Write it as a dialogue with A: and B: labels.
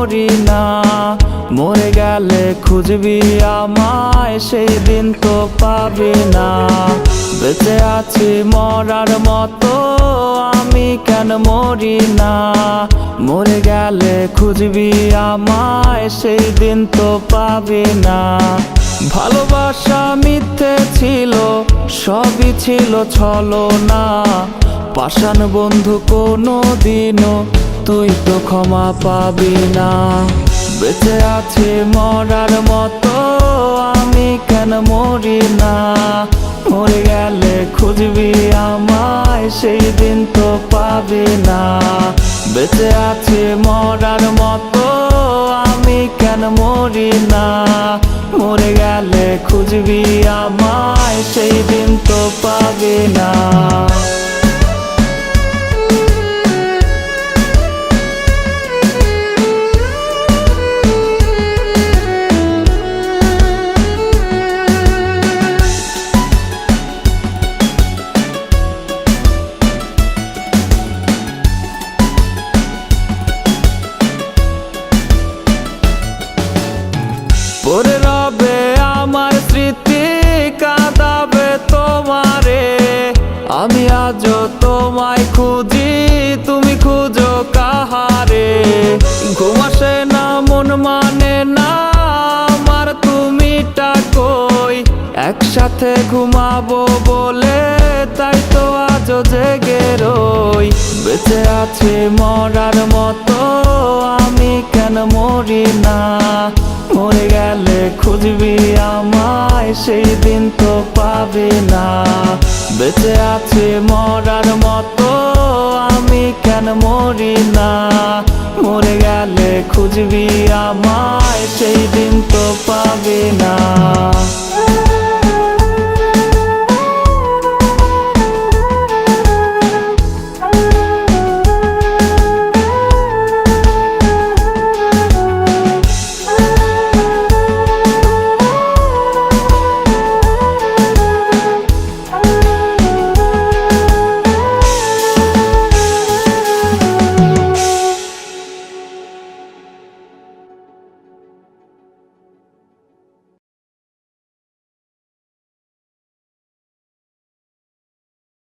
A: মরি না। মরে গেলে খুঁজবি আমায়, সেই দিন তো পাবি না। বেঁচে আছি মরার মতো, আমি কেন মরি না। মরে গেলে খুঁজবি আমায়, সেই দিন তো পাবি না। ভালোবাসা মিথ্যে ছিল, সবই ছিল ছলনা। পাষাণ বন্ধু কোনো দিনও তুই তো ক্ষমা পাবি না। বেঁচে আছি মরার মতো, আমি কেন মরি না। মরে গেলে খুঁজবি আমায়, সেই দিন তো পাবি না। বেঁচে আছি মরার মতো, আমি কেন মরি না। মরে গেলে খুঁজবি আমায়, সেই দিন তো পাবি না। পড়ে রবে আমার স্মৃতি, কাঁদাবে তোমারে। আমি আজও তোমায় খুঁজি, তুমি খুঁজো কাহারে। ঘুম আসে না, মন মানে না আমার, তুমিটা কই। একসাথে ঘুমাবো বলে তাই তো আজও জেগে রই। বেঁচে আছি মরার মতো, আমি কেন মরি না। মরে গেলে খুঁজবি আমায়, সেই দিন তো পাবি না। বেঁচে আছি মরার মতো, আমি কেন মরি না। মরে গেলে খুঁজবি আমায়, সেই দিন তো পাবি না।